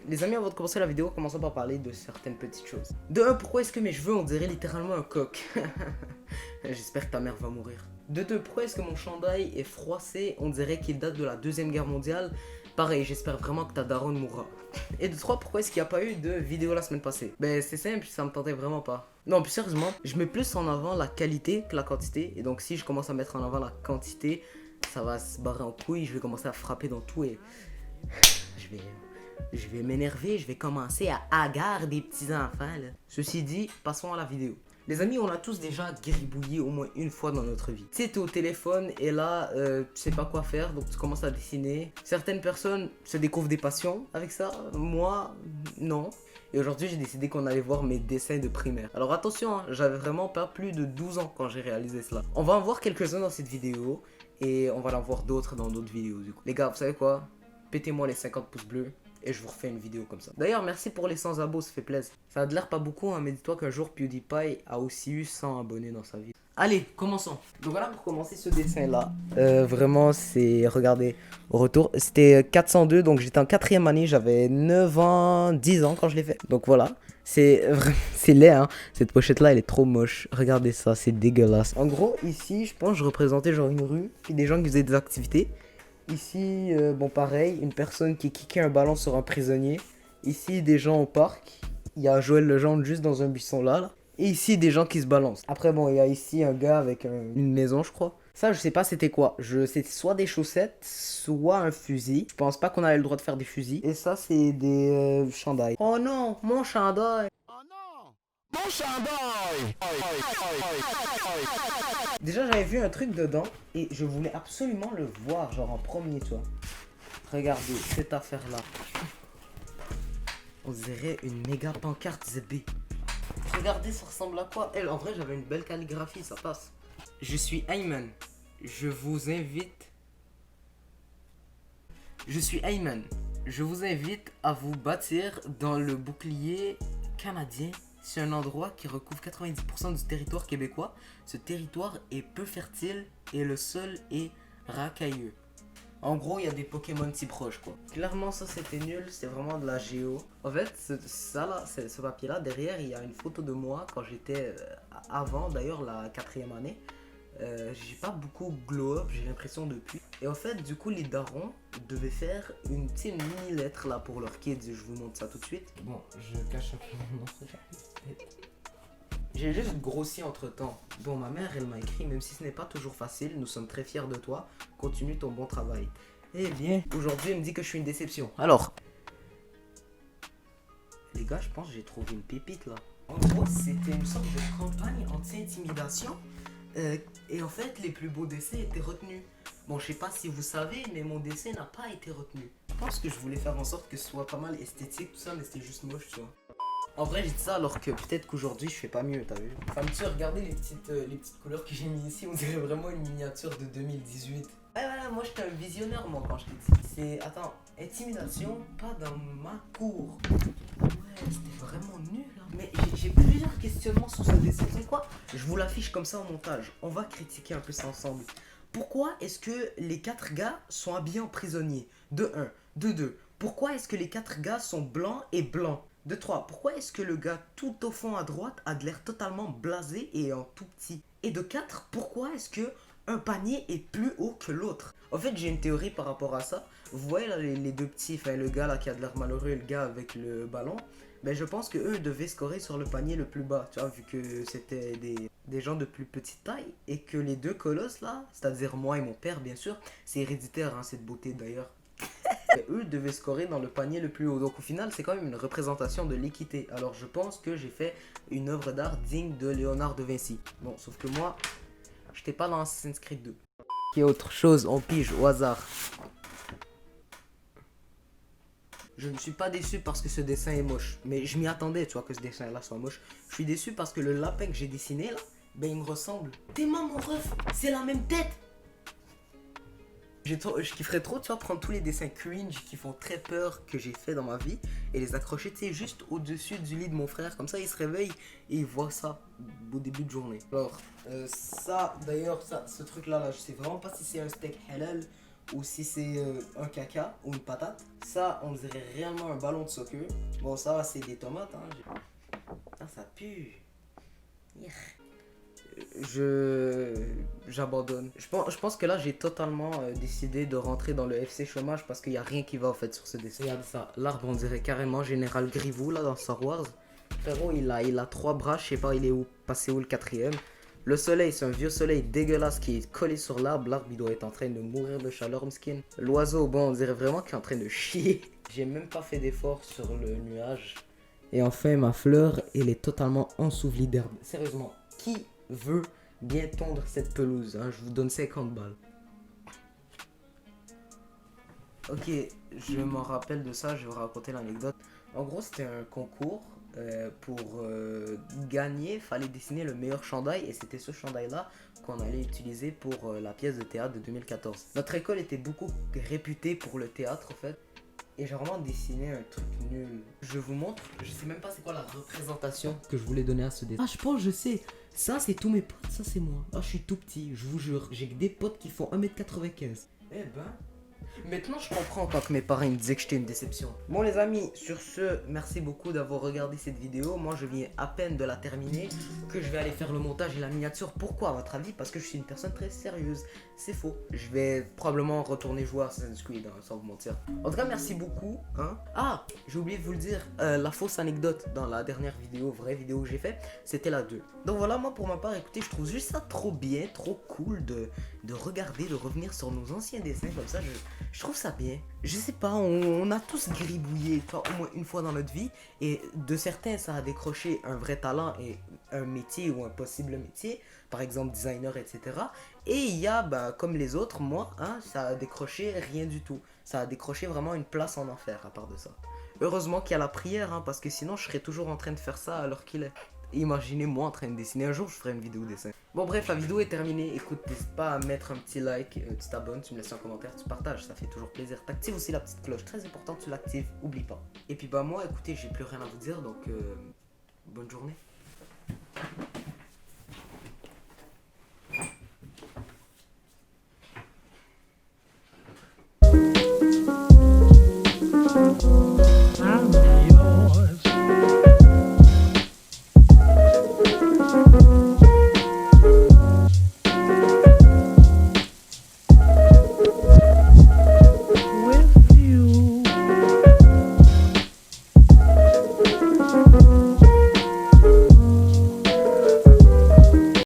Les amis, avant de commencer la vidéo, commençons par parler de certaines petites choses. De un, pourquoi est-ce que mes cheveux, on dirait littéralement un coq? J'espère que ta mère va mourir. De deux, pourquoi est-ce que mon chandail est froissé? On dirait qu'il date de la Deuxième Guerre mondiale. Pareil, j'espère vraiment que ta daronne mourra. Et de trois, pourquoi est-ce qu'il n'y a pas eu de vidéo la semaine passée? Ben c'est simple, ça me tentait vraiment pas. Non, plus sérieusement, je mets plus en avant la qualité que la quantité. Et donc si je commence à mettre en avant la quantité, ça va se barrer en couille, je vais commencer à frapper dans tout et... Je vais m'énerver, je vais commencer à hagar des petits enfants là. Ceci dit, passons à la vidéo. Les amis, on a tous déjà gribouillé au moins une fois dans notre vie. Tu sais, t'es au téléphone et là, tu sais pas quoi faire, donc tu commences à dessiner. Certaines personnes se découvrent des passions avec ça, moi, non. Et aujourd'hui, j'ai décidé qu'on allait voir mes dessins de primaire. Alors attention, hein, j'avais vraiment pas plus de 12 ans quand j'ai réalisé cela. On va en voir quelques-uns dans cette vidéo et on va en voir d'autres dans d'autres vidéos du coup. Les gars, vous savez quoi? Pétez-moi les 50 pouces bleus et je vous refais une vidéo comme ça. D'ailleurs, merci pour les 100 abos, ça fait plaisir. Ça a de l'air pas beaucoup, hein, mais dis-toi qu'un jour PewDiePie a aussi eu 100 abonnés dans sa vie. Allez, commençons. Donc voilà pour commencer ce dessin-là. Vraiment, c'est, regardez, au retour, c'était 402, donc j'étais en 4ème année, j'avais 9 ans, 10 ans quand je l'ai fait. Donc voilà, c'est laid, hein. Cette pochette-là, elle est trop moche. Regardez ça, c'est dégueulasse. En gros, ici, je pense que je représentais genre une rue, puis des gens qui faisaient des activités. Ici, bon pareil, une personne qui kickait un ballon sur un prisonnier. Ici, des gens au parc. Il y a Joël Legendre juste dans un buisson là. Et ici, des gens qui se balancent. Après, bon, il y a ici un gars avec une maison, je crois. Ça, je sais pas c'était quoi. C'était soit des chaussettes, soit un fusil. Je pense pas qu'on avait le droit de faire des fusils. Et ça, c'est des chandails. Oh non, mon chandail. Oh non! Mon chandail! Déjà, j'avais vu un truc dedans et je voulais absolument le voir, genre en premier, tu vois. Regardez cette affaire-là. On dirait une méga pancarte ZB. Regardez, ça ressemble à quoi? En vrai, j'avais une belle calligraphie, ça passe. Je suis Ayman. Je vous invite... Je suis Ayman. Je vous invite à vous bâtir dans le bouclier canadien. C'est un endroit qui recouvre 90% du territoire québécois. Ce territoire est peu fertile et le sol est racailleux. En gros, il y a des Pokémon si proches, quoi. Clairement, ça, c'était nul. C'est vraiment de la géo. En fait, ce papier-là, derrière, il y a une photo de moi quand j'étais avant, d'ailleurs, la 4ème année. J'ai pas beaucoup glow up, j'ai l'impression depuis. Et en fait, du coup, les darons devaient faire une petite mini-lettre là pour leurs kids. Je vous montre ça tout de suite. Bon, je cache un peu mon nom. J'ai juste grossi entre temps. Bon, ma mère, elle m'a écrit, même si ce n'est pas toujours facile, nous sommes très fiers de toi. Continue ton bon travail. Eh bien, aujourd'hui, elle me dit que je suis une déception. Alors, les gars, je pense que j'ai trouvé une pépite là. En gros, c'était une sorte de campagne anti-intimidation. Et en fait, les plus beaux dessins étaient retenus. Bon, je sais pas si vous savez, mais mon dessin n'a pas été retenu. Je pense que je voulais faire en sorte que ce soit pas mal esthétique, tout ça, mais c'était juste moche, tu vois. En vrai, j'ai dit ça alors que peut-être qu'aujourd'hui je fais pas mieux, t'as vu? Enfin, tu regardez les petites couleurs que j'ai mis ici, on dirait vraiment une miniature de 2018. Ouais, voilà, moi j'étais un visionnaire, moi, quand j'étais petit. C'est. Attends, intimidation, pas dans ma cour. Ouais, c'était vraiment nul, hein. Mais j'ai plusieurs questionnements sur ce dessin. C'est quoi? Je vous l'affiche comme ça au montage. On va critiquer un peu ça ensemble. Pourquoi est-ce que les 4 gars sont habillés en prisonniers? De un. De 2. Pourquoi est-ce que les 4 gars sont blancs et blancs? De 3. Pourquoi est-ce que le gars tout au fond à droite a de l'air totalement blasé et en tout petit? Et de 4. Pourquoi est-ce que un panier est plus haut que l'autre? En fait, j'ai une théorie par rapport à ça. Vous voyez là les deux petits, enfin le gars là qui a de l'air malheureux et le gars avec le ballon. Ben je pense que eux devaient scorer sur le panier le plus bas, tu vois, vu que c'était des gens de plus petite taille. Et que les deux colosses là, c'est-à-dire moi et mon père bien sûr, c'est héréditaire hein, cette beauté d'ailleurs. Et eux devaient scorer dans le panier le plus haut. Donc au final, c'est quand même une représentation de l'équité. Alors je pense que j'ai fait une œuvre d'art digne de Léonard de Vinci. Bon, sauf que moi, j'étais pas dans Assassin's Creed 2. Il y a autre chose, on pige au hasard. Je ne suis pas déçu parce que ce dessin est moche. Mais je m'y attendais, tu vois, que ce dessin-là soit moche. Je suis déçu parce que le lapin que j'ai dessiné là, ben il me ressemble. T'es main mon ref, c'est la même tête. Je kifferais trop, tu vois, prendre tous les dessins cringe qui font très peur que j'ai fait dans ma vie et les accrocher, tu sais, juste au-dessus du lit de mon frère. Comme ça, il se réveille et il voit ça au début de journée. Alors, ça, d'ailleurs, ce truc-là, là, je sais vraiment pas si c'est un steak halal ou si c'est un caca ou une patate. Ça, on dirait réellement un ballon de soccer. Bon, ça va, c'est des tomates. Hein. Ah, ça pue. J'abandonne. Je pense que là, j'ai totalement décidé de rentrer dans le FC chômage parce qu'il n'y a rien qui va en fait sur ce dessin. Regarde ça. L'arbre, on dirait carrément Général Grievous là dans Star Wars. Frérot, il a 3 bras. Je sais pas, il est où, passé où le 4e. Le soleil, c'est un vieux soleil dégueulasse qui est collé sur l'arbre. L'arbre, il doit être en train de mourir de chaleur, skin. L'oiseau, bon, on dirait vraiment qu'il est en train de chier. J'ai même pas fait d'effort sur le nuage. Et enfin, ma fleur, elle est totalement ensevelie d'herbe. Sérieusement, qui veut bien tondre cette pelouse, hein? Je vous donne 50 balles. Ok, je m'en rappelle de ça, je vais vous raconter l'anecdote. En gros, c'était un concours. Pour gagner, fallait dessiner le meilleur chandail et c'était ce chandail-là qu'on allait utiliser pour la pièce de théâtre de 2014. Notre école était beaucoup réputée pour le théâtre en fait. Et j'ai vraiment dessiné un truc nul. Je vous montre, je sais même pas c'est quoi la représentation que je voulais donner à ce dessin. Ah, je pense, je sais. Ça, c'est tous mes potes, ça, c'est moi. Ah, je suis tout petit, je vous jure. J'ai que des potes qui font 1m95. Eh ben... Maintenant, je comprends quand mes parents me disaient que j'étais une déception. Bon, les amis, sur ce, merci beaucoup d'avoir regardé cette vidéo. Moi, je viens à peine de la terminer, que je vais aller faire le montage et la miniature. Pourquoi, à votre avis? Parce que je suis une personne très sérieuse. C'est faux. Je vais probablement retourner jouer à Assassin's Creed, hein, sans vous mentir. En tout cas, merci beaucoup. Hein. Ah, j'ai oublié de vous le dire. La fausse anecdote dans la dernière vidéo, vraie vidéo que j'ai fait, c'était la 2. Donc voilà, moi, pour ma part, écoutez, je trouve juste ça trop bien, trop cool de regarder, de revenir sur nos anciens dessins comme ça. Je trouve ça bien. Je sais pas, on a tous gribouillé au moins une fois dans notre vie. Et de certains, ça a décroché un vrai talent et un métier ou un possible métier. Par exemple, designer, etc. Et il y a, bah, comme les autres, moi, hein, ça a décroché rien du tout. Ça a décroché vraiment une place en enfer à part de ça. Heureusement qu'il y a la prière, hein, parce que sinon, je serais toujours en train de faire ça alors qu'il est. Imaginez-moi en train de dessiner. Un jour, je ferai une vidéo dessin. Bon, bref, la vidéo est terminée. Écoute, n'hésite pas à mettre un petit like, tu t'abonnes, tu me laisses un commentaire, tu partages, ça fait toujours plaisir. T'actives aussi la petite cloche, très important, tu l'actives, oublie pas. Et puis, bah, moi, écoutez, j'ai plus rien à vous dire, donc bonne journée.